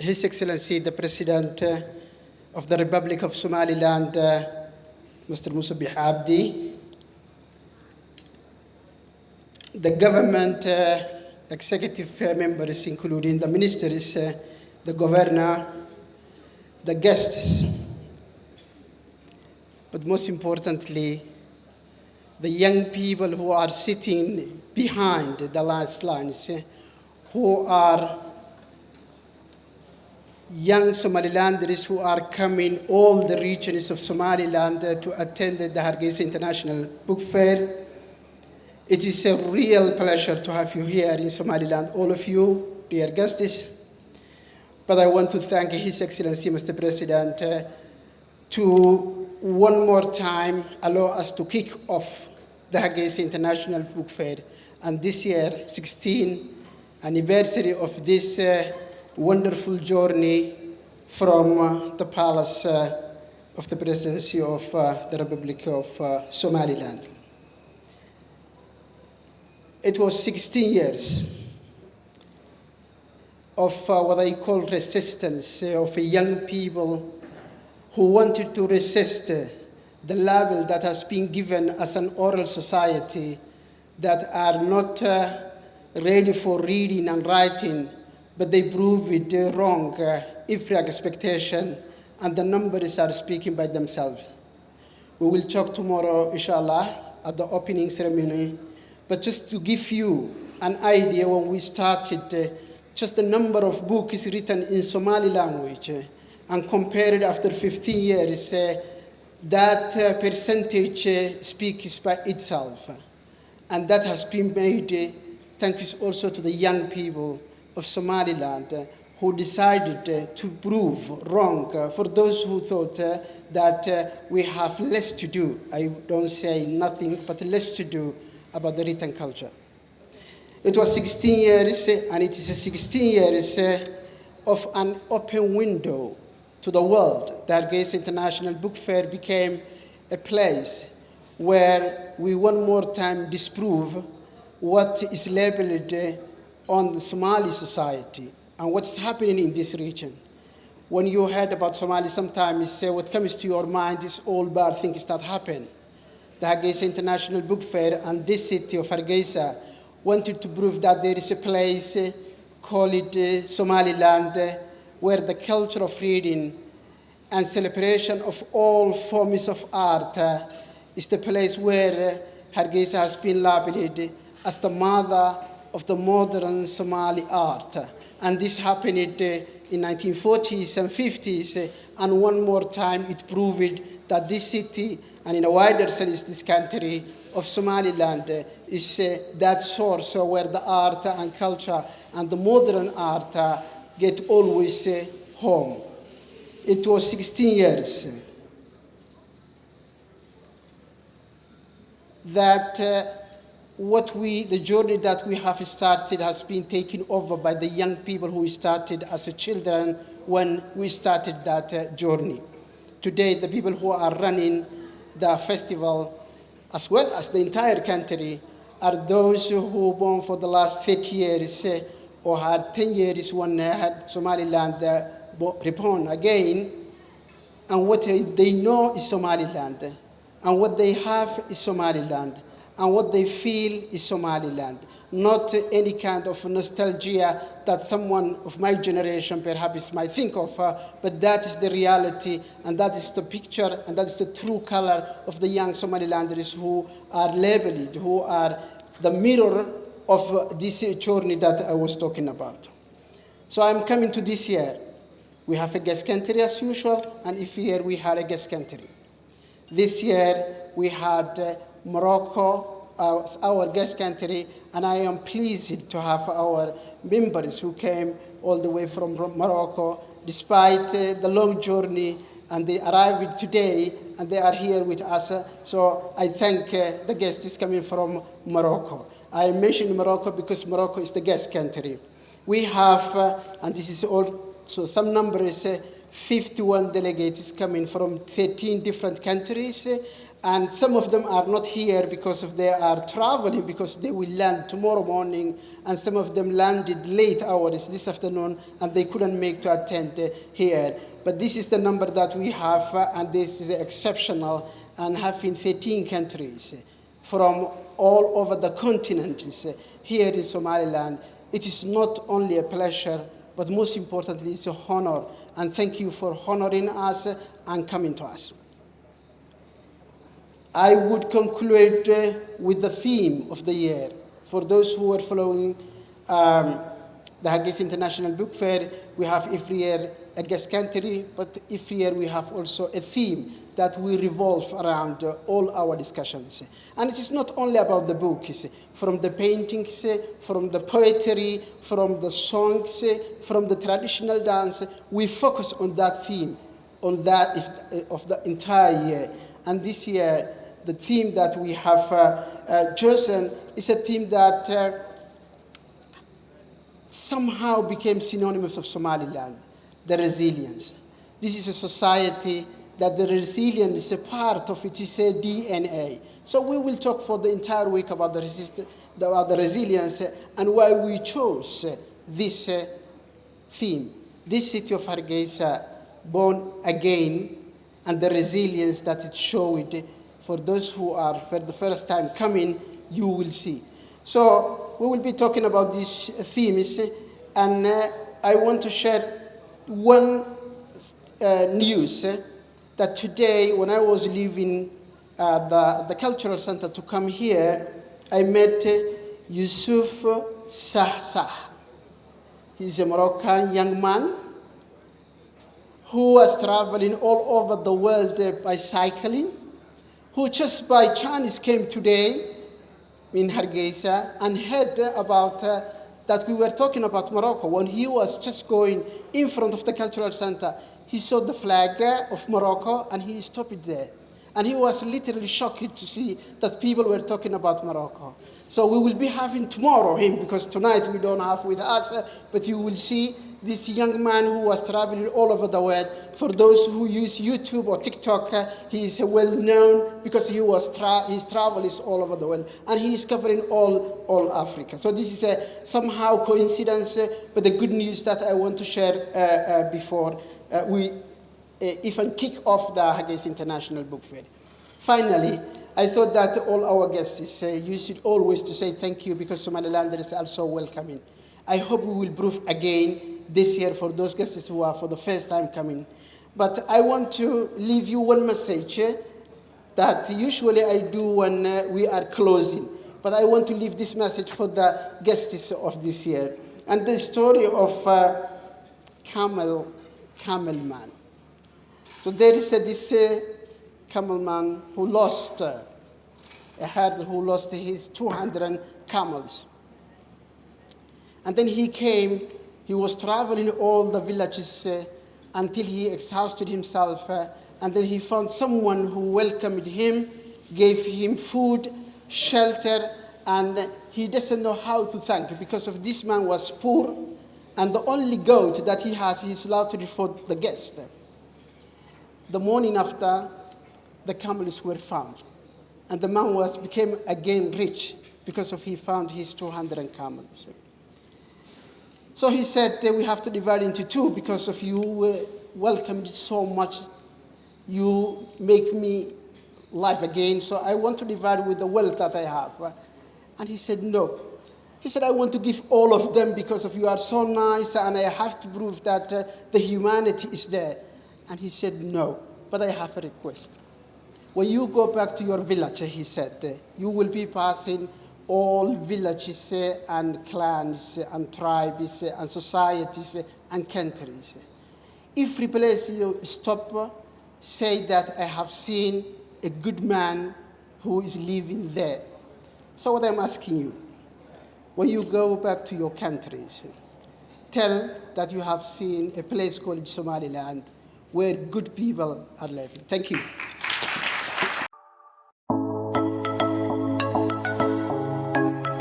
His Excellency, the President of the Republic of Somaliland, Mr. Musa Abdi, the government executive members, including the ministers, the governor, the guests, but most importantly, the young people who are sitting behind the last lines, who are young Somalilanders who are coming all the regions of Somaliland to attend the Hargeysa International Book Fair. It is a real pleasure to have you here in Somaliland, all of you, dear guests. But I want to thank His Excellency, Mr. President, to one more time allow us to kick off the Hargeysa International Book Fair. And this year, 16th anniversary of this wonderful journey from the palace of the presidency of the Republic of Somaliland. It was 16 years of what I call resistance of young people who wanted to resist the label that has been given as an oral society that are not ready for reading and writing, but they prove it wrong, every expectation, and the numbers are speaking by themselves. We will talk tomorrow, inshallah, at the opening ceremony, but just to give you an idea, when we started, just the number of books written in Somali language, and compared after 15 years, that percentage speaks by itself. And that has been made thanks also to the young people of Somaliland who decided to prove wrong for those who thought that we have less to do. I don't say nothing, but less to do about the written culture. It was 16 years, and it is 16 years of an open window to the world. The Hargeysa International Book Fair became a place where we one more time disprove what is labeled on the Somali society and what's happening in this region. When you heard about Somali, sometimes what comes to your mind is all bad things that happen. The Hargeysa International Book Fair and this city of Hargeysa wanted to prove that there is a place called Somaliland where the culture of reading and celebration of all forms of art is the place where Hargeysa has been labeled as the mother of the modern Somali art. And this happened in 1940s and 50s, and one more time it proved that this city, and in a wider sense this country of Somaliland, is that source where the art and culture and the modern art get always home. It was 16 years that the journey that we have started has been taken over by the young people who started as children when we started that journey. Today, the people who are running the festival, as well as the entire country, are those who born for the last 30 years or had 10 years when had Somaliland reborn again, and what they know is Somaliland, and what they have is Somaliland, and what they feel is Somaliland, not any kind of nostalgia that someone of my generation perhaps might think of, but that is the reality, and that is the picture, and that is the true color of the young Somalilanders who are labeled, who are the mirror of this journey that I was talking about. So I'm coming to this year. We have a guest country as usual, and if here we had a guest country. This year we had Morocco as our guest country, and I am pleased to have our members who came all the way from Morocco, despite the long journey, and they arrived today, and they are here with us. So I thank the guests coming from Morocco. I mentioned Morocco because Morocco is the guest country. We have, and this is also some numbers, 51 delegates coming from 13 different countries, And some of them are not here because they are traveling, because they will land tomorrow morning, and some of them landed late hours this afternoon, and they couldn't make to attend here. But this is the number that we have, and this is exceptional, and having 13 countries from all over the continent here in Somaliland. It is not only a pleasure, but most importantly, it's an honor. And thank you for honoring us and coming to us. I would conclude with the theme of the year. For those who are following the Hargeysa International Book Fair, we have every year a guest country, but every year we have also a theme that we revolve around all our discussions. And it is not only about the books, from the paintings, from the poetry, from the songs, from the traditional dance, we focus on that theme, on that of the entire year. And this year, the theme that we have chosen is a theme that somehow became synonymous of Somaliland, the resilience. This is a society that the resilience is a part of its DNA. So we will talk for the entire week about the resilience and why we chose this theme. This city of Hargeysa, born again, and the resilience that it showed. For those who are for the first time coming, you will see. So we will be talking about these themes, and I want to share one news that today, when I was leaving the cultural center to come here, I met Yusuf Sah. He's a Moroccan young man who was traveling all over the world by cycling, who just by chance came today in Hargeysa and heard about that we were talking about Morocco. When he was just going in front of the cultural center, he saw the flag of Morocco and he stopped there. And he was literally shocked to see that people were talking about Morocco. So we will be having tomorrow him, because tonight we don't have with us, but you will see this young man who was traveling all over the world. For those who use YouTube or TikTok, he is well known because his travel is all over the world, and he is covering all Africa. So this is somehow coincidence, but the good news that I want to share before we even kick off the Hargeysa International Book Fair. Finally, I thought that all our guests, you should always to say thank you, because Somalilanders are so welcoming. I hope we will prove again this year for those guests who are for the first time coming. But I want to leave you one message that usually I do when we are closing. But I want to leave this message for the guests of this year. And the story of Camel Man. So there is this camel man who lost, a herder who lost his 200 camels. And then he was traveling all the villages until he exhausted himself. And then he found someone who welcomed him, gave him food, shelter, and he doesn't know how to thank, because of this man was poor, and the only goat that he has, he slaughtered for the guest. The morning after, the camels were found, and the man became again rich because of he found his 200 camels. So he said, we have to divide into two, because of you welcomed so much, you make me live again, so I want to divide with the wealth that I have. And he said, no. He said, I want to give all of them because of you are so nice, and I have to prove that the humanity is there. And he said, no, but I have a request. When you go back to your village, he said, you will be passing all villages and clans and tribes and societies and countries. Every place you stop, say that I have seen a good man who is living there. So what I'm asking you, when you go back to your countries, tell that you have seen a place called Somaliland where good people are living. Thank you.